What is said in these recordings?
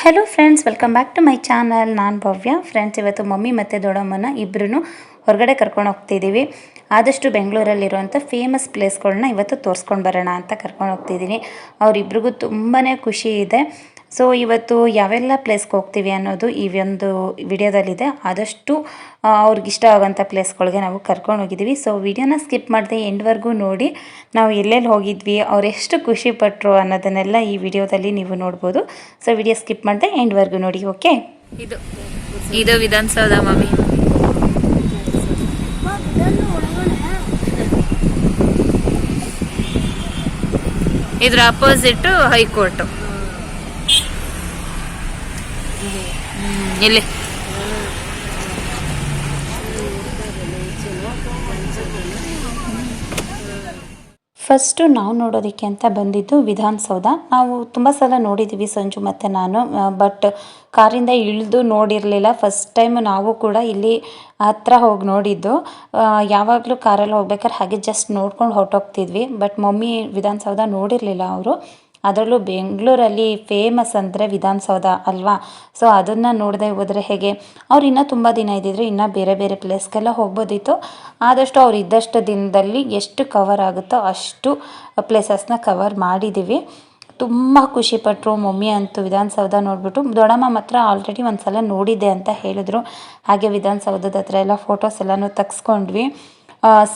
Hello friends, welcome back to my channel. ನಾನು Bhavya. Friends, ಇವತ್ತು mummy ಮತ್ತು ದೊಡ್ಡಮ್ಮನ ಇಬ್ಬರೂ ಹೊರಗಡೆ ಕರ್ಕೊಂಡು ಹೋಗ್ತಿದ್ದೀವಿ. ಆದಷ್ಟು ಬೆಂಗಳೂರಲ್ಲಿರುವಂಥ ಫೇಮಸ್ ಪ್ಲೇಸ್ಗಳನ್ನ ಇವತ್ತು ತೋರಿಸ್ಕೊಂಡು ಬರೋಣ ಅಂತ ಕರ್ಕೊಂಡು ಹೋಗ್ತಿದ್ದೀನಿ. ಅವರಿಬ್ರಿಗೂ ತುಂಬಾ ಖುಷಿ ಇದೆ. ಸೊ ಇವತ್ತು ಯಾವೆಲ್ಲ ಪ್ಲೇಸ್ಗೆ ಹೋಗ್ತೀವಿ ಅನ್ನೋದು ಈ ಒಂದು ವಿಡಿಯೋದಲ್ಲಿದೆ. ಆದಷ್ಟು ಅವ್ರಿಗಿಷ್ಟ ಆಗೋಂಥ ಪ್ಲೇಸ್ಗಳಿಗೆ ನಾವು ಕರ್ಕೊಂಡು ಹೋಗಿದ್ದೀವಿ. ಸೊ ವಿಡಿಯೋನ ಸ್ಕಿಪ್ ಮಾಡದೆ ಎಂಡ್ವರೆಗೂ ನೋಡಿ. ನಾವು ಎಲ್ಲೆಲ್ಲಿ ಹೋಗಿದ್ವಿ, ಅವ್ರು ಎಷ್ಟು ಖುಷಿ ಪಟ್ಟರು ಅನ್ನೋದನ್ನೆಲ್ಲ ಈ ವಿಡಿಯೋದಲ್ಲಿ ನೀವು ನೋಡ್ಬೋದು. ಸೊ ವಿಡಿಯೋ ಸ್ಕಿಪ್ ಮಾಡದೆ ಎಂಡ್ವರೆಗೂ ನೋಡಿ. ಓಕೆ, ಇದು ವಿಧಾನಸೌಧ ಮಮ್ಮಿ. ಇದ್ರ ಅಪೋಸಿಟ್ ಹೈಕೋರ್ಟ್. ಇಲ್ಲಿ ಫಸ್ಟು ನಾವು ನೋಡೋದಕ್ಕೆ ಅಂತ ಬಂದಿದ್ದು ವಿಧಾನಸೌಧ. ನಾವು ತುಂಬ ಸಲ ನೋಡಿದ್ದೀವಿ, ಸಂಜು ಮತ್ತು ನಾನು, ಬಟ್ ಕಾರಿಂದ ಇಳಿದು ನೋಡಿರಲಿಲ್ಲ. ಫಸ್ಟ್ ಟೈಮ್ ನಾವು ಕೂಡ ಇಲ್ಲಿ ಹತ್ರ ಹೋಗಿ ನೋಡಿದ್ದು. ಯಾವಾಗಲೂ ಕಾರಲ್ಲಿ ಹೋಗ್ಬೇಕಾದ್ರೆ ಹಾಗೆ ಜಸ್ಟ್ ನೋಡ್ಕೊಂಡು ಹೊರಟೋಗ್ತಿದ್ವಿ. ಬಟ್ ಮಮ್ಮಿ ವಿಧಾನಸೌಧ ನೋಡಿರಲಿಲ್ಲ ಅವರು. ಅದರಲ್ಲೂ ಬೆಂಗಳೂರಲ್ಲಿ ಫೇಮಸ್ ಅಂದರೆ ವಿಧಾನಸೌಧ ಅಲ್ವಾ. ಸೊ ಅದನ್ನು ನೋಡದೆ ಹೋದರೆ ಹೇಗೆ? ಅವ್ರು ಇನ್ನೂ ತುಂಬ ದಿನ ಇದ್ದಿದ್ರು, ಇನ್ನೂ ಬೇರೆ ಬೇರೆ ಪ್ಲೇಸ್ಗೆಲ್ಲ ಹೋಗ್ಬೋದಿತ್ತು. ಆದಷ್ಟು ಅವ್ರು ಇದ್ದಷ್ಟು ದಿನದಲ್ಲಿ ಎಷ್ಟು ಕವರ್ ಆಗುತ್ತೋ ಅಷ್ಟು ಪ್ಲೇಸಸ್ನ ಕವರ್ ಮಾಡಿದ್ದೀವಿ. ತುಂಬ ಖುಷಿಪಟ್ಟರು ಮಮ್ಮಿ ಅಂತೂ ವಿಧಾನಸೌಧ ನೋಡಿಬಿಟ್ಟು. ದೊಡ್ಡಮ್ಮ ಮಾತ್ರ ಆಲ್ರೆಡಿ ಒಂದು ಸಲ ನೋಡಿದ್ದೆ ಅಂತ ಹೇಳಿದ್ರು. ಹಾಗೆ ವಿಧಾನಸೌಧದ ಹತ್ರ ಎಲ್ಲ ಫೋಟೋಸ್ ಎಲ್ಲನೂ ತೆಗೆಸ್ಕೊಂಡ್ವಿ.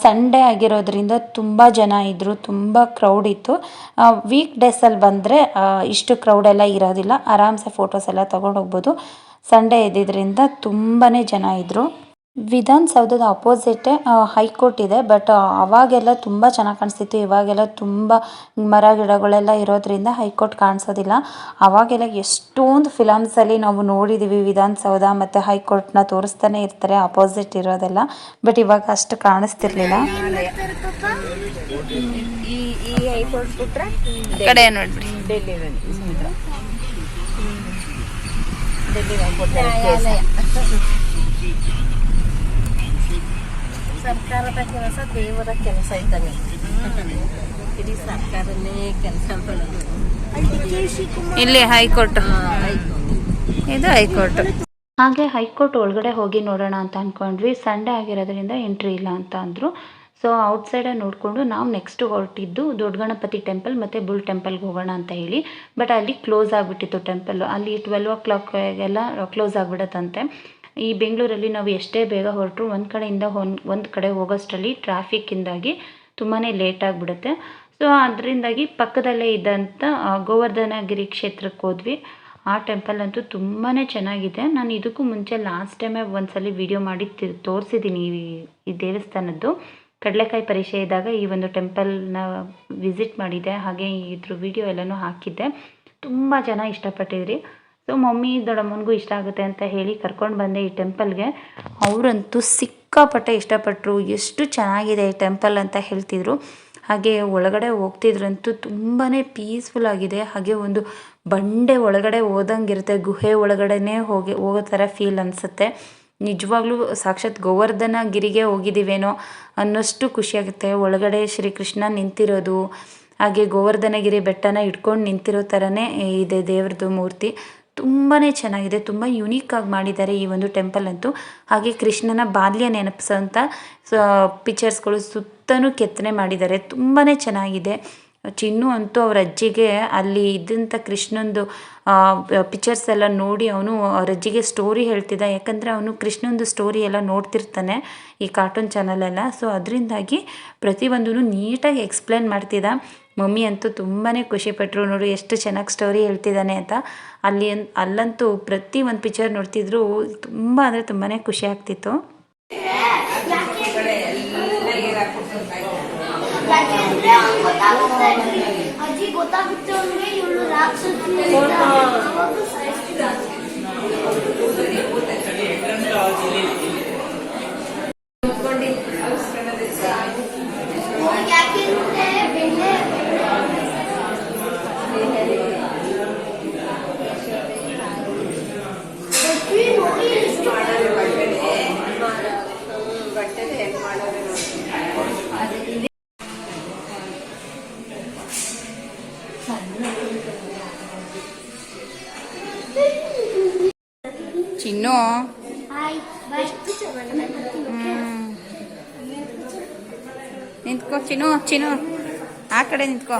ಸಂಡೇ ಆಗಿರೋದ್ರಿಂದ ತುಂಬ ಜನ ಇದ್ದರು, ತುಂಬ ಕ್ರೌಡ್ ಇತ್ತು. ವೀಕ್ ಡೇಸಲ್ಲಿ ಬಂದರೆ ಇಷ್ಟು ಕ್ರೌಡೆಲ್ಲ ಇರೋದಿಲ್ಲ, ಆರಾಮ್ಸೆ ಫೋಟೋಸ್ ಎಲ್ಲ ತೊಗೊಂಡು ಹೋಗ್ಬೋದು. ಸಂಡೇ ಇದ್ದಿದ್ದರಿಂದ ತುಂಬಾ ಜನ ಇದ್ದರು. ವಿಧಾನಸೌಧದ ಅಪೋಸಿಟೇ ಹೈಕೋರ್ಟ್ ಇದೆ. ಬಟ್ ಅವಾಗೆಲ್ಲ ತುಂಬ ಚೆನ್ನಾಗಿ ಕಾಣಿಸ್ತಿತ್ತು. ಇವಾಗೆಲ್ಲ ತುಂಬ ಮರ ಗಿಡಗಳೆಲ್ಲ ಇರೋದ್ರಿಂದ ಹೈಕೋರ್ಟ್ ಕಾಣಿಸೋದಿಲ್ಲ. ಅವಾಗೆಲ್ಲ ಎಷ್ಟೊಂದು ಫಿಲಮ್ಸಲ್ಲಿ ನಾವು ನೋಡಿದ್ದೀವಿ ವಿಧಾನಸೌಧ ಮತ್ತು ಹೈಕೋರ್ಟ್ನ ತೋರಿಸ್ತಾನೆ ಇರ್ತಾರೆ ಅಪೋಸಿಟ್ ಇರೋದೆಲ್ಲ. ಬಟ್ ಇವಾಗ ಅಷ್ಟು ಕಾಣಿಸ್ತಿರ್ಲಿಲ್ಲ. ಕಡೆ ನೋಡ್ಬಿಡಿ, ಸರ್ಕಾರದ ಕೆಲಸ ದೇವರ ಕೆಲಸ ಇದ್ದಂಗೆ. ಇಡೀ ಸರ್ಕಾರನೇ ಕೆಲಸ ಮಾಡೋದು. ಇಲ್ಲಿ ಹೈಕೋರ್ಟ್, ಇದು ಹೈಕೋರ್ಟ್. ಹಾಗೆ ಹೈಕೋರ್ಟ್ ಒಳಗಡೆ ಹೋಗಿ ನೋಡೋಣ ಅಂತ ಅಂದ್ಕೊಂಡ್ವಿ. ಸಂಡೇ ಆಗಿರೋದ್ರಿಂದ ಎಂಟ್ರಿ ಇಲ್ಲ ಅಂತ ಅಂದರು. ಸೊ ಔಟ್ಸೈಡೇ ನೋಡಿಕೊಂಡು ನಾವು ನೆಕ್ಸ್ಟ್ ಹೊರಟಿದ್ದು ದೊಡ್ಡ ಗಣಪತಿ ಟೆಂಪಲ್ ಮತ್ತು ಬುಲ್ ಟೆಂಪಲ್ಗೆ ಹೋಗೋಣ ಅಂತ ಹೇಳಿ. ಬಟ್ ಅಲ್ಲಿ ಕ್ಲೋಸ್ ಆಗಿಬಿಟ್ಟಿತ್ತು ಟೆಂಪಲ್ಲು. ಅಲ್ಲಿ 12 o'clockಗೆಲ್ಲ ಕ್ಲೋಸ್ ಆಗಿಬಿಡುತ್ತಂತೆ. ಈ ಬೆಂಗಳೂರಲ್ಲಿ ನಾವು ಎಷ್ಟೇ ಬೇಗ ಹೊರಟರು ಒಂದು ಕಡೆಯಿಂದ ಒಂದು ಕಡೆ ಹೋಗೋಷ್ಟರಲ್ಲಿ ಟ್ರಾಫಿಕ್ಕಿಂದಾಗಿ ತುಂಬಾ ಲೇಟ್ ಆಗಿಬಿಡುತ್ತೆ. ಸೊ ಅದರಿಂದಾಗಿ ಪಕ್ಕದಲ್ಲೇ ಇದ್ದಂಥ ಗೋವರ್ಧನಗಿರಿ ಕ್ಷೇತ್ರಕ್ಕೆ ಹೋದ್ವಿ. ಆ ಟೆಂಪಲ್ ಅಂತೂ ತುಂಬಾ ಚೆನ್ನಾಗಿದೆ. ನಾನು ಇದಕ್ಕೂ ಮುಂಚೆ ಲಾಸ್ಟ್ ಟೈಮೇ ಒಂದ್ಸಲ ವಿಡಿಯೋ ಮಾಡಿ ತೋರಿಸಿದ್ದೀನಿ ಈ ದೇವಸ್ಥಾನದ್ದು. ಕಡಲೆಕಾಯಿ ಪರೀಕ್ಷೆ ಇದ್ದಾಗ ಈ ಒಂದು ಟೆಂಪಲ್ನ ವಿಸಿಟ್ ಮಾಡಿದ್ದೆ. ಹಾಗೆ ಇದ್ರ ವಿಡಿಯೋ ಎಲ್ಲನೂ ಹಾಕಿದ್ದೆ. ತುಂಬ ಜನ ಇಷ್ಟಪಟ್ಟಿದ್ರಿ. ಸೊ ಮಮ್ಮಿ ದೊಡ್ಡಮ್ಮನಿಗೂ ಇಷ್ಟ ಆಗುತ್ತೆ ಅಂತ ಹೇಳಿ ಕರ್ಕೊಂಡು ಬಂದೆ ಈ ಟೆಂಪಲ್ಗೆ. ಅವರಂತೂ ಸಿಕ್ಕಾಪಟ್ಟೆ ಇಷ್ಟಪಟ್ಟರು. ಎಷ್ಟು ಚೆನ್ನಾಗಿದೆ ಈ ಟೆಂಪಲ್ ಅಂತ ಹೇಳ್ತಿದ್ರು. ಹಾಗೆ ಒಳಗಡೆ ಹೋಗ್ತಿದ್ರಂತೂ ತುಂಬಾ ಪೀಸ್ಫುಲ್ ಆಗಿದೆ. ಹಾಗೆ ಒಂದು ಬಂಡೆ ಒಳಗಡೆ ಹೋದಂಗಿರುತ್ತೆ, ಗುಹೆ ಒಳಗಡೆನೇ ಹೋಗೋ ಥರ ಫೀಲ್ ಅನಿಸುತ್ತೆ. ನಿಜವಾಗ್ಲೂ ಸಾಕ್ಷಾತ್ ಗೋವರ್ಧನಗಿರಿಗೆ ಹೋಗಿದ್ದೀವೇನೋ ಅನ್ನೋಷ್ಟು ಖುಷಿಯಾಗುತ್ತೆ. ಒಳಗಡೆ ಶ್ರೀಕೃಷ್ಣ ನಿಂತಿರೋದು, ಹಾಗೆ ಗೋವರ್ಧನಗಿರಿ ಬೆಟ್ಟನ ಇಟ್ಕೊಂಡು ನಿಂತಿರೋ ಥರನೇ ಇದೆ ದೇವ್ರದ್ದು ಮೂರ್ತಿ. ತುಂಬಾ ಚೆನ್ನಾಗಿದೆ, ತುಂಬ ಯುನೀಕಾಗಿ ಮಾಡಿದ್ದಾರೆ ಈ ಒಂದು ಟೆಂಪಲ್ ಅಂತೂ. ಹಾಗೆ ಕೃಷ್ಣನ ಬಾಲ್ಯ ನೆನಪಿಸೋಂಥ ಪಿಕ್ಚರ್ಸ್ಗಳು ಸುತ್ತಲೂ ಕೆತ್ತನೆ ಮಾಡಿದ್ದಾರೆ. ತುಂಬಾ ಚೆನ್ನಾಗಿದೆ. ಚಿನ್ನು ಅಂತೂ ಅವ್ರ ಅಜ್ಜಿಗೆ ಅಲ್ಲಿ ಇದ್ದಂಥ ಕೃಷ್ಣಂದು ಪಿಕ್ಚರ್ಸ್ ಎಲ್ಲ ನೋಡಿ ಅವನು ಅವ್ರ ಅಜ್ಜಿಗೆ ಸ್ಟೋರಿ ಹೇಳ್ತಿದ್ದ. ಯಾಕಂದರೆ ಅವನು ಕೃಷ್ಣಂದು ಸ್ಟೋರಿ ಎಲ್ಲ ನೋಡ್ತಿರ್ತಾನೆ ಈ ಕಾರ್ಟೂನ್ ಚಾನಲೆಲ್ಲ. ಸೊ ಅದರಿಂದಾಗಿ ಪ್ರತಿಯೊಂದೂ ನೀಟಾಗಿ ಎಕ್ಸ್ಪ್ಲೇನ್ ಮಾಡ್ತಿದ್ದ. ಮಮ್ಮಿ ಅಂತೂ ತುಂಬಾ ಖುಷಿಪಟ್ಟರು. ನೋಡಿ ಎಷ್ಟು ಚೆನ್ನಾಗಿ ಸ್ಟೋರಿ ಹೇಳ್ತಿದ್ದಾನೆ ಅಂತ. ಅಲ್ಲಂತೂ ಪ್ರತಿ ಒಂದು ಪಿಕ್ಚರ್ ನೋಡ್ತಿದ್ರು. ತುಂಬ ಅಂದರೆ ತುಂಬಾ ಖುಷಿ ಆಗ್ತಿತ್ತು. ಚಿನ್ನು. ನಿಂತ್ಕೋ ಚಿನ್ನು, ಚಿನ್ನು ಆ ಕಡೆ ನಿಂತ್ಕೋ.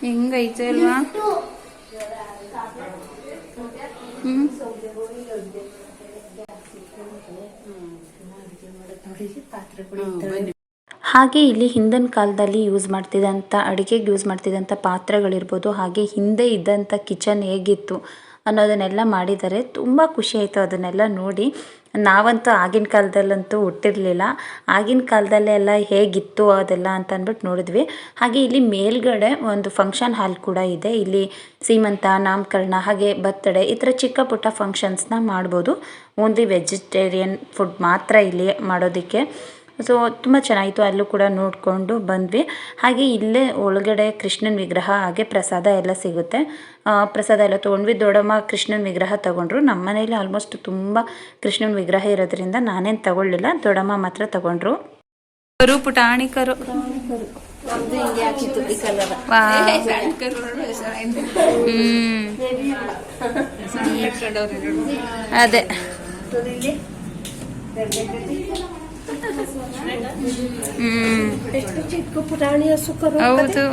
ಹೆಂಗೈತೆ ಅಲ್ವಾ? ಹಾಗೆ ಇಲ್ಲಿ ಹಿಂದಿನ ಕಾಲದಲ್ಲಿ ಯೂಸ್ ಮಾಡ್ತಿದ್ದಂಥ ಅಡುಗೆಗೆ ಯೂಸ್ ಮಾಡ್ತಿದ್ದಂಥ ಪಾತ್ರೆಗಳಿರ್ಬೋದು, ಹಾಗೆ ಹಿಂದೆ ಇದ್ದಂಥ ಕಿಚನ್ ಹೇಗಿತ್ತು ಅನ್ನೋದನ್ನೆಲ್ಲ ಮಾಡಿದ್ದಾರೆ. ತುಂಬ ಖುಷಿ ಆಯಿತು ಅದನ್ನೆಲ್ಲ ನೋಡಿ. ನಾವಂತೂ ಆಗಿನ ಕಾಲದಲ್ಲಂತೂ ಹುಟ್ಟಿರಲಿಲ್ಲ, ಆಗಿನ ಕಾಲದಲ್ಲೆಲ್ಲ ಹೇಗಿತ್ತು ಅದೆಲ್ಲ ಅಂತ ಅಂದ್ಬಿಟ್ಟು ನೋಡಿದ್ವಿ. ಹಾಗೆ ಇಲ್ಲಿ ಮೇಲ್ಗಡೆ ಒಂದು ಫಂಕ್ಷನ್ ಹಾಲ್ ಕೂಡ ಇದೆ. ಇಲ್ಲಿ ಸೀಮಂತ, ನಾಮಕರಣ, ಹಾಗೆ ಬರ್ತಡೇ ಈ ಥರ ಚಿಕ್ಕ ಪುಟ್ಟ ಫಂಕ್ಷನ್ಸ್ನ ಮಾಡ್ಬೋದು. ಓನ್ಲಿ ವೆಜಿಟೇರಿಯನ್ ಫುಡ್ ಮಾತ್ರ ಇಲ್ಲಿ ಮಾಡೋದಕ್ಕೆ. ಸೊ ತುಂಬ ಚೆನ್ನಾಗಿತ್ತು, ಅಲ್ಲೂ ಕೂಡ ನೋಡಿಕೊಂಡು ಬಂದ್ವಿ. ಹಾಗೆ ಇಲ್ಲೇ ಒಳಗಡೆ ಕೃಷ್ಣನ ವಿಗ್ರಹ ಹಾಗೆ ಪ್ರಸಾದ ಎಲ್ಲ ಸಿಗುತ್ತೆ. ಪ್ರಸಾದ ಎಲ್ಲ ತೊಗೊಂಡ್ವಿ. ದೊಡ್ಡಮ್ಮ ಕೃಷ್ಣನ ವಿಗ್ರಹ ತೊಗೊಂಡ್ರು. ನಮ್ಮ ಮನೇಲಿ ಆಲ್ಮೋಸ್ಟ್ ತುಂಬ ಕೃಷ್ಣನ ವಿಗ್ರಹ ಇರೋದ್ರಿಂದ ನಾನೇನು ತಗೊಳ್ಳಿಲ್ಲ, ದೊಡ್ಡಮ್ಮ ಮಾತ್ರ ತಗೊಂಡ್ರು. ಕರು ಪುಟಾಣಿ ಕರು. ಅದೇ ಹೌದು.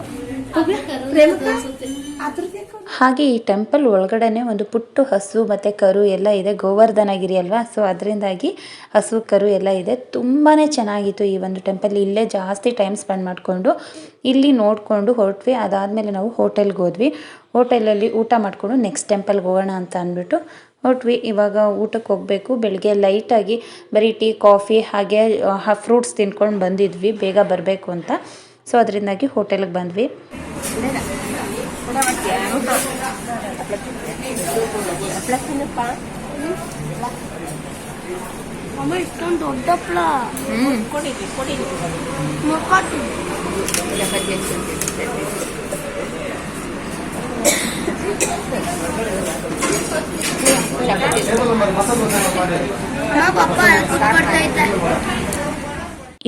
ಹಾಗೆ ಈ ಟೆಂಪಲ್ ಒಳಗಡೆನೆ ಒಂದು ಪುಟ್ಟು ಹಸು ಮತ್ತು ಕರು ಎಲ್ಲ ಇದೆ. ಗೋವರ್ಧನಗಿರಿ ಅಲ್ವಾ, ಸೊ ಅದರಿಂದಾಗಿ ಹಸು ಕರು ಎಲ್ಲ ಇದೆ. ತುಂಬಾ ಚೆನ್ನಾಗಿತ್ತು ಈ ಒಂದು ಟೆಂಪಲ್. ಇಲ್ಲೇ ಜಾಸ್ತಿ ಟೈಮ್ ಸ್ಪೆಂಡ್ ಮಾಡಿಕೊಂಡು ಇಲ್ಲಿ ನೋಡಿಕೊಂಡು ಹೊರಟ್ವಿ. ಅದಾದಮೇಲೆ ನಾವು ಹೋಟೆಲ್ಗೆ ಹೋದ್ವಿ. ಹೋಟೆಲಲ್ಲಿ ಊಟ ಮಾಡಿಕೊಂಡು ನೆಕ್ಸ್ಟ್ ಟೆಂಪಲ್ಗೆ ಹೋಗೋಣ ಅಂತ ಅಂದ್ಬಿಟ್ಟು ಹೊರಟ್ವಿ. ಇವಾಗ ಊಟಕ್ಕೆ ಹೋಗಬೇಕು. ಬೆಳಗ್ಗೆ ಲೈಟಾಗಿ ಬರೀ ಟೀ, ಕಾಫಿ ಹಾಗೆ ಫ್ರೂಟ್ಸ್ ತಿನ್ಕೊಂಡು ಬಂದಿದ್ವಿ, ಬೇಗ ಬರಬೇಕು ಅಂತ. ಸೊ ಅದರಿಂದಾಗಿ ಹೋಟೆಲ್ಗೆ ಬಂದ್ವಿ. ಇಷ್ಟೊಂದು ದೊಡ್ಡ ಹಪ್ಳ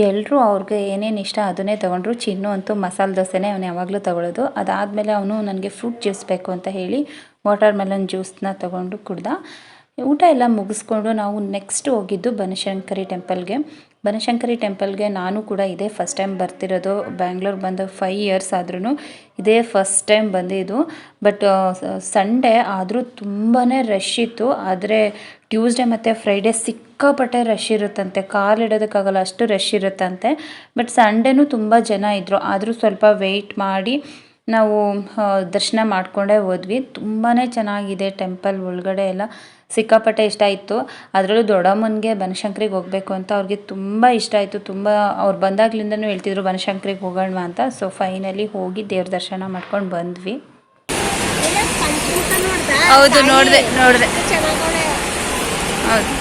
ಎಲ್ಲರೂ ಅವ್ರಿಗೆ ಏನೇನು ಇಷ್ಟ ಅದನ್ನೇ ತೊಗೊಂಡ್ರು. ಚಿನ್ನು ಅಂತೂ ಮಸಾಲೆ ದೋಸೆನೇ ಅವನು ಯಾವಾಗಲೂ ತೊಗೊಳ್ಳೋದು. ಅದಾದಮೇಲೆ ಅವನು ನನಗೆ ಫ್ರೂಟ್ ಜ್ಯೂಸ್ ಬೇಕು ಅಂತ ಹೇಳಿ ವಾಟರ್ ಮೆಲನ್ ಜ್ಯೂಸನ್ನ ತೊಗೊಂಡು ಕುಡ್ದ. ಊಟ ಎಲ್ಲ ಮುಗಿಸ್ಕೊಂಡು ನಾವು ನೆಕ್ಸ್ಟ್ ಹೋಗಿದ್ದು ಬನಶಂಕರಿ ಟೆಂಪಲ್ಗೆ. ಬನಶಂಕರಿ ಟೆಂಪಲ್ಗೆ ನಾನು ಕೂಡ ಇದೇ ಫಸ್ಟ್ ಟೈಮ್ ಬರ್ತಿರೋದು. ಬ್ಯಾಂಗ್ಳೂರ್ಗೆ ಬಂದು 5 ಇಯರ್ಸ್ ಆದ್ರೂ ಇದೇ ಫಸ್ಟ್ ಟೈಮ್ ಬಂದಿದ್ದು. ಬಟ್ ಸಂಡೇ ಆದರೂ ತುಂಬಾ ರಶ್ ಇತ್ತು. ಆದರೆ ಟ್ಯೂಸ್ಡೇ ಮತ್ತು ಫ್ರೈಡೇ ಸಿಕ್ಕಾಪಟ್ಟೆ ರಶ್ ಇರುತ್ತಂತೆ, ಕಾಲಿಡೋದಕ್ಕಾಗಲ್ಲ ಅಷ್ಟು ರಶ್ ಇರುತ್ತಂತೆ. ಬಟ್ ಸಂಡೇನೂ ತುಂಬ ಜನ ಇದ್ದರು. ಆದರೂ ಸ್ವಲ್ಪ ವೆಯ್ಟ್ ಮಾಡಿ ನಾವು ದರ್ಶನ ಮಾಡಿಕೊಂಡೇ ಹೋದ್ವಿ. ತುಂಬಾ ಚೆನ್ನಾಗಿದೆ ಟೆಂಪಲ್ ಒಳಗಡೆ ಎಲ್ಲ, ಸಿಕ್ಕಾಪಟ್ಟೆ ಇಷ್ಟ ಆಯಿತು. ಅದರಲ್ಲೂ ದೊಡ್ಡಮ್ಮನಿಗೆ ಬನಶಂಕರಿಗೆ ಹೋಗಬೇಕು ಅಂತ ಅವ್ರಿಗೆ ತುಂಬ ಇಷ್ಟ ಆಯಿತು. ತುಂಬ ಅವ್ರು ಬಂದಾಗ್ಲಿಂದನೂ ಹೇಳ್ತಿದ್ರು ಬನಶಂಕರಿಗೆ ಹೋಗೋಣ ಅಂತ. ಸೊ ಫೈನಲಿ ಹೋಗಿ ದೇವ್ರ ದರ್ಶನ ಮಾಡ್ಕೊಂಡು ಬಂದ್ವಿ. ಹೌದು, ನೋಡಿದೆ ಹೌದು.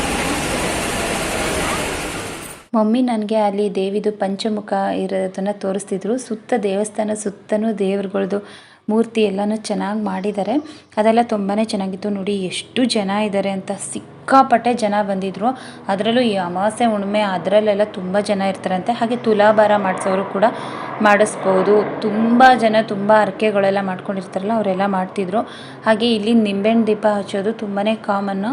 ಮಮ್ಮಿ ನನಗೆ ಅಲ್ಲಿ ದೇವಿದು ಪಂಚಮುಖ ಇರೋದನ್ನು ತೋರಿಸ್ತಿದ್ರು. ಸುತ್ತ ದೇವಸ್ಥಾನ ಸುತ್ತಲೂ ದೇವ್ರುಗಳದ್ದು ಮೂರ್ತಿ ಎಲ್ಲನೂ ಚೆನ್ನಾಗಿ ಮಾಡಿದ್ದಾರೆ. ಅದೆಲ್ಲ ತುಂಬಾ ಚೆನ್ನಾಗಿತ್ತು. ನೋಡಿ ಎಷ್ಟು ಜನ ಇದ್ದಾರೆ ಅಂತ, ಸಿಕ್ಕಾಪಟ್ಟೆ ಜನ ಬಂದಿದ್ದರು. ಅದರಲ್ಲೂ ಈ ಅಮಾವಾಸ್ಯೆ ಹುಣ್ಣಿಮೆ ಅದರಲ್ಲೆಲ್ಲ ತುಂಬ ಜನ ಇರ್ತಾರಂತೆ. ಹಾಗೆ ತುಲಾಭಾರ ಮಾಡಿಸೋರು ಕೂಡ ಮಾಡಿಸ್ಬೋದು. ತುಂಬ ಜನ ತುಂಬ ಹರಕೆಗಳೆಲ್ಲ ಮಾಡ್ಕೊಂಡಿರ್ತಾರಲ್ಲ ಅವರೆಲ್ಲ ಮಾಡ್ತಿದ್ರು. ಹಾಗೆ ಇಲ್ಲಿ ನಿಂಬೆಹಣ್ಣು ದೀಪ ಹಚ್ಚೋದು ತುಂಬಾ ಕಾಮನ್ನು.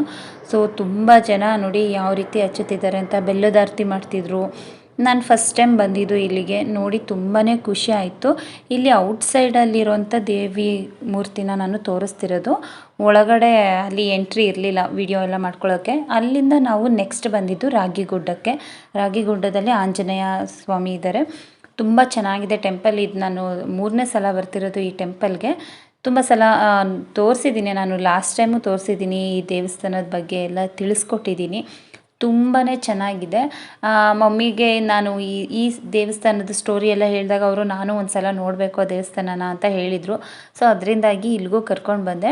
ಸೊ ತುಂಬ ಜನ ನೋಡಿ ಯಾವ ರೀತಿ ಹಚ್ಚುತ್ತಿದ್ದಾರೆ ಅಂತ. ಬೆಲ್ಲದ ಆರತಿ ಮಾಡ್ತಿದ್ರು. ನಾನು ಫಸ್ಟ್ ಟೈಮ್ ಬಂದಿದ್ದು ಇಲ್ಲಿಗೆ, ನೋಡಿ ತುಂಬಾ ಖುಷಿ ಆಯಿತು. ಇಲ್ಲಿ ಔಟ್ಸೈಡಲ್ಲಿರೋಂಥ ದೇವಿ ಮೂರ್ತಿನ ನಾನು ತೋರಿಸ್ತಿರೋದು. ಒಳಗಡೆ ಅಲ್ಲಿ ಎಂಟ್ರಿ ಇರಲಿಲ್ಲ ವಿಡಿಯೋ ಎಲ್ಲ ಮಾಡ್ಕೊಳ್ಳೋಕ್ಕೆ. ಅಲ್ಲಿಂದ ನಾವು ನೆಕ್ಸ್ಟ್ ಬಂದಿದ್ದು ರಾಗಿಗುಡ್ಡಕ್ಕೆ. ರಾಗಿಗುಡ್ಡದಲ್ಲಿ ಆಂಜನೇಯ ಸ್ವಾಮಿ ಇದ್ದಾರೆ. ತುಂಬ ಚೆನ್ನಾಗಿದೆ ಟೆಂಪಲ್. ಇದು ನಾನು 3ನೇ ಸಲ ಬರ್ತಿರೋದು ಈ ಟೆಂಪಲ್ಗೆ. ತುಂಬ ಸಲ ತೋರಿಸಿದ್ದೀನಿ ನಾನು, ಲಾಸ್ಟ್ ಟೈಮು ತೋರಿಸಿದ್ದೀನಿ. ಈ ದೇವಸ್ಥಾನದ ಬಗ್ಗೆ ಎಲ್ಲ ತಿಳಿಸ್ಕೊಟ್ಟಿದ್ದೀನಿ. ತುಂಬಾ ಚೆನ್ನಾಗಿದೆ. ಮಮ್ಮಿಗೆ ನಾನು ಈ ದೇವಸ್ಥಾನದ ಸ್ಟೋರಿ ಎಲ್ಲ ಹೇಳಿದಾಗ ಅವರು ನಾನು ಒಂದು ಸಲ ನೋಡಬೇಕು ಆ ದೇವಸ್ಥಾನನ ಅಂತ ಹೇಳಿದರು. ಸೊ ಅದರಿಂದಾಗಿ ಇಲ್ಲಿಗೂ ಕರ್ಕೊಂಡು ಬಂದೆ.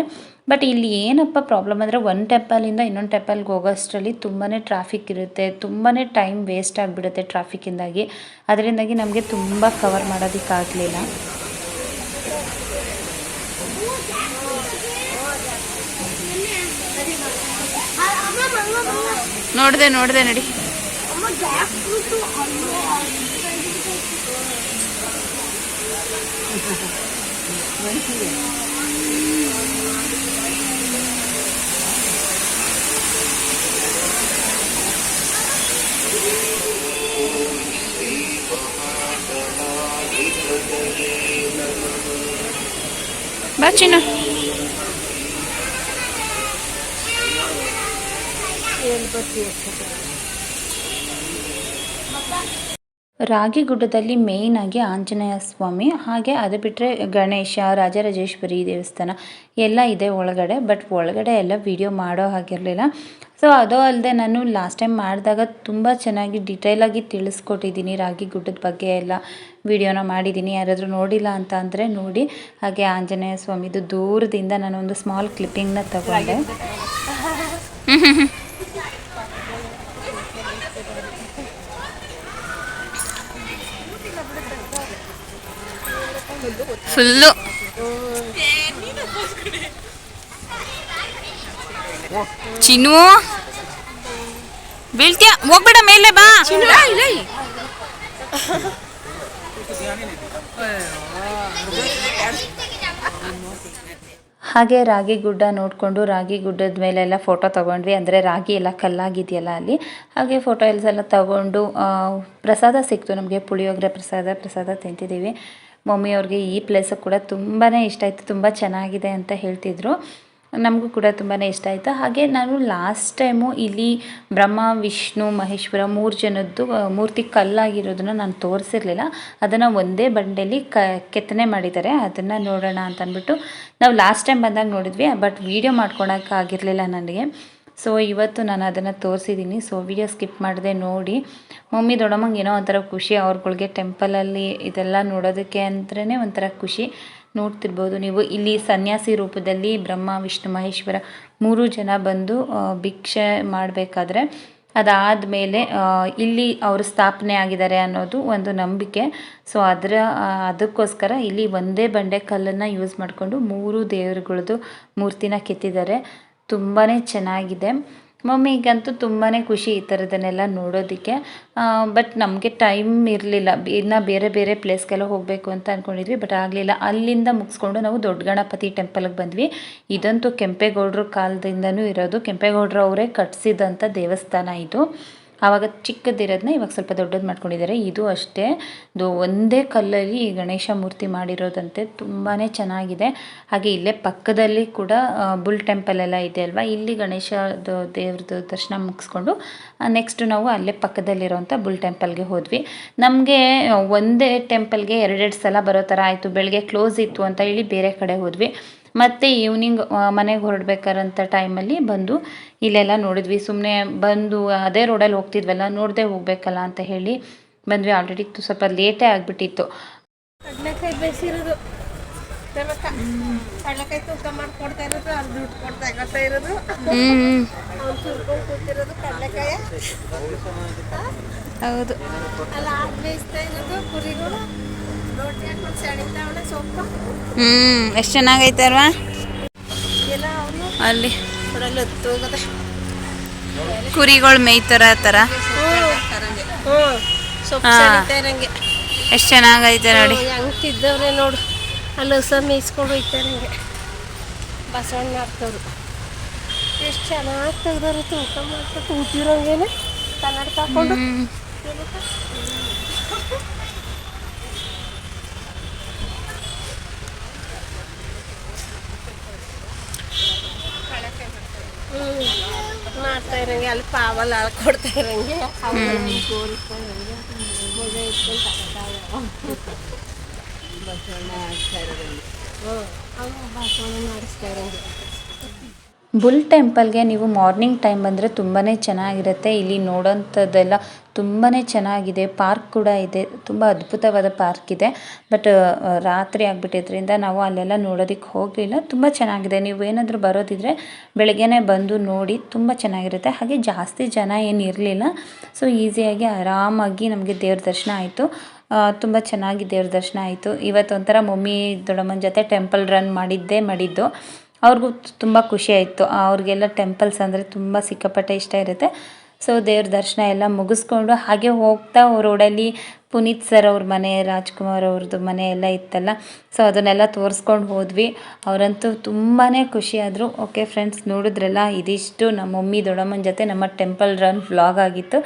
ಬಟ್ ಇಲ್ಲಿ ಏನಪ್ಪ ಪ್ರಾಬ್ಲಮ್ ಅಂದರೆ, ಒಂದು ಟೆಂಪಲಿಂದ ಇನ್ನೊಂದು ಟೆಂಪಲ್ಗೆ ಹೋಗೋಷ್ಟರಲ್ಲಿ ತುಂಬಾ ಟ್ರಾಫಿಕ್ ಇರುತ್ತೆ. ತುಂಬಾ ಟೈಮ್ ವೇಸ್ಟ್ ಆಗಿಬಿಡುತ್ತೆ ಟ್ರಾಫಿಕ್ಕಿಂದಾಗಿ. ಅದರಿಂದಾಗಿ ನಮಗೆ ತುಂಬ ಕವರ್ ಮಾಡೋದಕ್ಕಾಗಲಿಲ್ಲ. ನೋಡಿದೆ ನಡಿ. ಬಾ ಚಿನ್ನು. ರಾಗಿಗುಡ್ಡದಲ್ಲಿ ಮೇಯ್ನ್ ಆಗಿ ಆಂಜನೇಯ ಸ್ವಾಮಿ, ಹಾಗೆ ಅದು ಬಿಟ್ಟರೆ ಗಣೇಶ, ರಾಜರಾಜೇಶ್ವರಿ ದೇವಸ್ಥಾನ ಎಲ್ಲ ಇದೆ ಒಳಗಡೆ. ಬಟ್ ಒಳಗಡೆ ಎಲ್ಲ ವಿಡಿಯೋ ಮಾಡೋ ಹಾಗಿರಲಿಲ್ಲ. ಸೊ ಅದು ಅಲ್ಲದೆ ನಾನು ಲಾಸ್ಟ್ ಟೈಮ್ ಮಾಡಿದಾಗ ತುಂಬ ಚೆನ್ನಾಗಿ ಡಿಟೇಲಾಗಿ ತಿಳಿಸ್ಕೊಟ್ಟಿದ್ದೀನಿ. ರಾಗಿಗುಡ್ಡದ ಬಗ್ಗೆ ಎಲ್ಲ ವಿಡಿಯೋನ ಮಾಡಿದ್ದೀನಿ. ಯಾರಾದರೂ ನೋಡಿಲ್ಲ ಅಂತ ಅಂದರೆ ನೋಡಿ. ಹಾಗೆ ಆಂಜನೇಯ ಸ್ವಾಮಿದು ದೂರದಿಂದ ನಾನೊಂದು ಸ್ಮಾಲ್ ಕ್ಲಿಪ್ಪಿಂಗ್ನ ತಗೊಂಡೆ. ಫುಲ್ಲು ಚಿನ್ನು ಬೀಳ್ತೀಯ, ಹೋಗ್ಬೇಡ ಮೇಲೆ ಬಾ. ಹಾಗೆ ರಾಗಿಗುಡ್ಡ ನೋಡಿಕೊಂಡು ರಾಗಿಗುಡ್ಡದ ಮೇಲೆಲ್ಲ ಫೋಟೋ ತೊಗೊಂಡ್ವಿ. ಅಂದರೆ ರಾಗಿ ಎಲ್ಲ ಕಲ್ಲಾಗಿದೆಯಲ್ಲ ಅಲ್ಲಿ, ಹಾಗೆ ಫೋಟೋ ಎಲ್ಲ ತಗೊಂಡು ಪ್ರಸಾದ ಸಿಕ್ತು ನಮಗೆ. ಪುಳಿಯೋಗರೆ ಪ್ರಸಾದ ತಿಂತಿದ್ದೀವಿ. ಮಮ್ಮಿಯವ್ರಿಗೆ ಈ ಪ್ಲೇಸು ಕೂಡ ತುಂಬಾ ಇಷ್ಟ ಆಯಿತು, ತುಂಬ ಚೆನ್ನಾಗಿದೆ ಅಂತ ಹೇಳ್ತಿದ್ರು. ನಮಗೂ ಕೂಡ ತುಂಬಾ ಇಷ್ಟ ಆಯಿತು. ಹಾಗೆ ನಾನು ಲಾಸ್ಟ್ ಟೈಮು ಇಲ್ಲಿ ಬ್ರಹ್ಮ, ವಿಷ್ಣು, ಮಹೇಶ್ವರ 3 ಜನದ್ದು ಮೂರ್ತಿ ಕಲ್ಲಾಗಿರೋದನ್ನು ನಾನು ತೋರಿಸಿರಲಿಲ್ಲ. ಅದನ್ನು ಒಂದೇ ಬಂಡೆಯಲ್ಲಿ ಕೆತ್ತನೆ ಮಾಡಿದ್ದಾರೆ. ಅದನ್ನು ನೋಡೋಣ ಅಂತ ಅಂದ್ಬಿಟ್ಟು ನಾವು ಲಾಸ್ಟ್ ಟೈಮ್ ಬಂದಾಗ ನೋಡಿದ್ವಿ. ಬಟ್ ವೀಡಿಯೋ ಮಾಡ್ಕೊಳಕ್ಕಾಗಿರಲಿಲ್ಲ ನನಗೆ. ಸೊ ಇವತ್ತು ನಾನು ಅದನ್ನು ತೋರಿಸಿದ್ದೀನಿ. ಸೊ ವಿಡಿಯೋ ಸ್ಕಿಪ್ ಮಾಡಿದೆ ನೋಡಿ. ಮಮ್ಮಿ ದೊಡ್ಡಮ್ಮಂಗೆ ಏನೋ ಒಂಥರ ಖುಷಿ, ಅವ್ರಗಳಿಗೆ ಟೆಂಪಲಲ್ಲಿ ಇದೆಲ್ಲ ನೋಡೋದಕ್ಕೆ ಅಂತಲೇ ಒಂಥರ ಖುಷಿ. ನೋಡ್ತಿರ್ಬೋದು ನೀವು, ಇಲ್ಲಿ ಸನ್ಯಾಸಿ ರೂಪದಲ್ಲಿ ಬ್ರಹ್ಮ, ವಿಷ್ಣು, ಮಹೇಶ್ವರ 3 ಜನ ಬಂದು ಭಿಕ್ಷೆ ಮಾಡಬೇಕಾದ್ರೆ ಅದಾದಮೇಲೆ ಇಲ್ಲಿ ಅವರು ಸ್ಥಾಪನೆ ಆಗಿದ್ದಾರೆ ಅನ್ನೋದು ಒಂದು ನಂಬಿಕೆ. ಸೊ ಅದಕ್ಕೋಸ್ಕರ ಇಲ್ಲಿ ಒಂದೇ ಬಂಡೆ ಕಲ್ಲನ್ನು ಯೂಸ್ ಮಾಡಿಕೊಂಡು 3 ದೇವರುಗಳದ್ದು ಮೂರ್ತಿನ ಕೆತ್ತಿದ್ದಾರೆ. ತುಂಬಾ ಚೆನ್ನಾಗಿದೆ. ಮಮ್ಮಿಗಂತೂ ತುಂಬಾ ಖುಷಿ ಈ ಥರದನ್ನೆಲ್ಲ ನೋಡೋದಕ್ಕೆ. ಬಟ್ ನಮಗೆ ಟೈಮ್ ಇರಲಿಲ್ಲ, ಇನ್ನು ಬೇರೆ ಬೇರೆ ಪ್ಲೇಸ್ಗೆಲ್ಲ ಹೋಗಬೇಕು ಅಂತ ಅಂದ್ಕೊಂಡಿದ್ವಿ. ಬಟ್ ಆಗಲಿಲ್ಲ. ಅಲ್ಲಿಂದ ಮುಗಿಸ್ಕೊಂಡು ನಾವು ದೊಡ್ಡ ಗಣಪತಿ ಟೆಂಪಲ್ಗೆ ಬಂದ್ವಿ. ಇದಂತೂ ಕೆಂಪೇಗೌಡರ ಕಾಲದಿಂದನೂ ಇರೋದು. ಕೆಂಪೇಗೌಡರು ಅವರೇ ಕಟ್ಟಿಸಿದಂಥ ದೇವಸ್ಥಾನ ಇದು. ಆವಾಗ ಚಿಕ್ಕದಿರೋದನ್ನ ಇವಾಗ ಸ್ವಲ್ಪ ದೊಡ್ಡದು ಮಾಡ್ಕೊಂಡಿದ್ದಾರೆ. ಇದು ಅಷ್ಟೇ, ಒಂದೇ ಕಲ್ಲಲ್ಲಿ ಈ ಗಣೇಶ ಮೂರ್ತಿ ಮಾಡಿರೋದಂತೆ. ತುಂಬಾ ಚೆನ್ನಾಗಿದೆ. ಹಾಗೆ ಇಲ್ಲೇ ಪಕ್ಕದಲ್ಲಿ ಕೂಡ ಬುಲ್ ಟೆಂಪಲ್ ಎಲ್ಲ ಇದೆ ಅಲ್ವಾ, ಇಲ್ಲಿ ಗಣೇಶದ ದೇವ್ರದ್ದು ದರ್ಶನ ಮುಗಿಸ್ಕೊಂಡು ನೆಕ್ಸ್ಟ್ ನಾವು ಅಲ್ಲೇ ಪಕ್ಕದಲ್ಲಿರೋಂಥ ಬುಲ್ ಟೆಂಪಲ್ಗೆ ಹೋದ್ವಿ. ನಮಗೆ ಒಂದೇ ಟೆಂಪಲ್ಗೆ 2 ಸಲ ಬರೋ ಥರ ಆಯಿತು. ಬೆಳಗ್ಗೆ ಕ್ಲೋಸ್ ಇತ್ತು ಅಂತ ಹೇಳಿ ಬೇರೆ ಕಡೆ ಹೋದ್ವಿ. ಮತ್ತು ಈವ್ನಿಂಗ್ ಮನೆಗೆ ಹೊರಡ್ಬೇಕಾರಂಥ ಟೈಮಲ್ಲಿ ಬಂದು ಇಲ್ಲೆಲ್ಲ ನೋಡಿದ್ವಿ. ಸುಮ್ಮನೆ ಬಂದು ಅದೇ ರೋಡಲ್ಲಿ ಹೋಗ್ತಿದ್ವಲ್ಲ, ನೋಡದೆ ಹೋಗ್ಬೇಕಲ್ಲ ಅಂತ ಹೇಳಿ ಬಂದ್ವಿ. ಆಲ್ರೆಡಿ ಸ್ವಲ್ಪ ಲೇಟೇ ಆಗಿಬಿಟ್ಟಿತ್ತು. ಕಡಲೆಕಾಯಿ ಬೇಯಿಸಿರೋದು, ಕಡಲೆಕಾಯಿ ತೂಕ ಮಾಡ್ಕೊಡ್ತಾ ಇರೋದು, ಅಲ್ಲಿ ದುಡ್ಡು ಕೊಡ್ತಾ ಇರೋದು, ಅವ್ನು ಸುರ್ಕೊಂಡು ಕೂತಿರೋದು ಕಡಲೆಕಾಯ. ಹೌದು, ಅಲ್ಲಿ ಆಡ್ ಬೇಯಿಸ್ತಾ ಇರೋದು ಕುರಿಗಳು. ರೊಟ್ಟಿ ಹಾಕೊಂಡು ಸೆಳಿತಾವಳೆ ಸೊಪ್ಪು. ಎಷ್ಟು ಚೆನ್ನಾಗೈತೆ ಅಲ್ವಾ ಎಲ್ಲ ಅವನು ಅಲ್ಲಿ ಕೊಡಲು ಹೊತ್ತು ಹೋಗದೆ ಕುರಿಗಳು ಮೇಯ್ತಾರ ಆ ಥರ. ಸೊಪ್ಪು ಸೆಳಿತಾ ಇರಂಗೆ ಎಷ್ಟು ಚೆನ್ನಾಗೈತೆ ನೋಡಿ. ಹೆಂಗೆ ತಿದ್ದವ್ರೆ ನೋಡು. ಅಲ್ಲಿ ಹೊಸ ಮೇಯಿಸ್ಕೊಂಡು ಹೋಯ್ತಾರೆ ಹಂಗೆ ಬಸವಣ್ಣ ಹಾಕ್ತವ್ರು. ಎಷ್ಟು ಚೆನ್ನಾಗಿ ತೆಗ್ದವ್ರು, ತೂಕ ಮಾಡ್ತಾ ಕೂತಿರೋಂಗೇನೆ ಕನ್ನಡ ಹಾಕೊಂಡು. ಮಾಡ್ತಾ ಇರಂಗೆ ಅಲ್ಲಿ ಪಾವಲ್ ಆಳ್ಕೊಡ್ತಾ ಇರಂಗೆ ಕೋರಿಸ್ತಾ ಇರಂಗೆ ಮಗ ಇಟ್ಕೊಂಡು ಬಸವಣ್ಣ ಆಡಿಸ್ತಾ ಇರೋದಂಗೆ. ಬಸವಣ್ಣ ಆಡಿಸ್ತಾ ಇರಂಗೆ. ಬುಲ್ ಟೆಂಪಲ್ಗೆ ನೀವು ಮಾರ್ನಿಂಗ್ ಟೈಮ್ ಬಂದರೆ ತುಂಬಾ ಚೆನ್ನಾಗಿರುತ್ತೆ. ಇಲ್ಲಿ ನೋಡೋಂಥದ್ದೆಲ್ಲ ತುಂಬಾ ಚೆನ್ನಾಗಿದೆ. ಪಾರ್ಕ್ ಕೂಡ ಇದೆ, ತುಂಬ ಅದ್ಭುತವಾದ ಪಾರ್ಕ್ ಇದೆ. ಬಟ್ ರಾತ್ರಿ ಆಗಿಬಿಟ್ಟಿದ್ರಿಂದ ನಾವು ಅಲ್ಲೆಲ್ಲ ನೋಡೋದಕ್ಕೆ ಹೋಗಲಿಲ್ಲ. ತುಂಬ ಚೆನ್ನಾಗಿದೆ. ನೀವು ಏನಾದರೂ ಬರೋದಿದ್ರೆ ಬೆಳಗ್ಗೆನೇ ಬಂದು ನೋಡಿ, ತುಂಬ ಚೆನ್ನಾಗಿರುತ್ತೆ. ಹಾಗೆ ಜಾಸ್ತಿ ಜನ ಏನು ಇರಲಿಲ್ಲ. ಸೊ ಈಸಿಯಾಗಿ ಆರಾಮಾಗಿ ನಮಗೆ ದೇವ್ರ ದರ್ಶನ ಆಯಿತು. ತುಂಬ ಚೆನ್ನಾಗಿ ದೇವ್ರ ದರ್ಶನ ಆಯಿತು. ಇವತ್ತು ಒಂಥರ ಮಮ್ಮಿ ದೊಡ್ಡಮ್ಮನ ಜೊತೆ ಟೆಂಪಲ್ ರನ್ ಮಾಡಿದ್ದು. ಅವ್ರಿಗೂ ತುಂಬ ಖುಷಿ ಆಯಿತು. ಅವ್ರಿಗೆಲ್ಲ ಟೆಂಪಲ್ಸ್ ಅಂದರೆ ತುಂಬ ಸಿಕ್ಕಾಪಟ್ಟೆ ಇಷ್ಟ ಇರುತ್ತೆ. ಸೊ ದೇವ್ರ ದರ್ಶನ ಎಲ್ಲ ಮುಗಿಸ್ಕೊಂಡು ಹಾಗೆ ಹೋಗ್ತಾ ರೋಡಲ್ಲಿ ಪುನೀತ್ ಸರ್ ಅವ್ರ ಮನೆ, ರಾಜ್ಕುಮಾರ್ ಅವ್ರದ್ದು ಮನೆ ಎಲ್ಲ ಇತ್ತಲ್ಲ, ಸೊ ಅದನ್ನೆಲ್ಲ ತೋರಿಸ್ಕೊಂಡು ಹೋದ್ವಿ. ಅವರಂತೂ ತುಂಬಾ ಖುಷಿಯಾದರು. ಓಕೆ ಫ್ರೆಂಡ್ಸ್, ನೋಡಿದ್ರಲ್ಲ, ಇದಿಷ್ಟು ನಮ್ಮ ಮಮ್ಮಿ ದೊಡ್ಡಮ್ಮನ ಜೊತೆ ನಮ್ಮ ಟೆಂಪಲ್ ರನ್ ವ್ಲಾಗ್ ಆಗಿತ್ತು.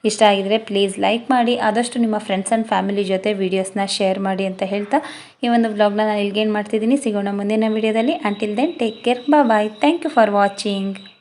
ಇಷ್ಟ ಆಗಿದ್ರೆ ಪ್ಲೀಸ್ ಲೈಕ್ ಮಾಡಿ, ಆದಷ್ಟು ನಿಮ್ಮ ಫ್ರೆಂಡ್ಸ್ ಆ್ಯಂಡ್ ಫ್ಯಾಮಿಲಿ ಜೊತೆ ವೀಡಿಯೋಸ್ನ ಶೇರ್ ಮಾಡಿ ಅಂತ ಹೇಳ್ತಾ ಈ ಒಂದು ವ್ಲಾಗ್ನ ನಾನು ಇಲ್ಲಿಗೇನು ಮಾಡ್ತಿದ್ದೀನಿ. ಸಿಗೋಣ ಮುಂದಿನ ವೀಡಿಯೋದಲ್ಲಿ. Until then take care, bye. Thank you for watching.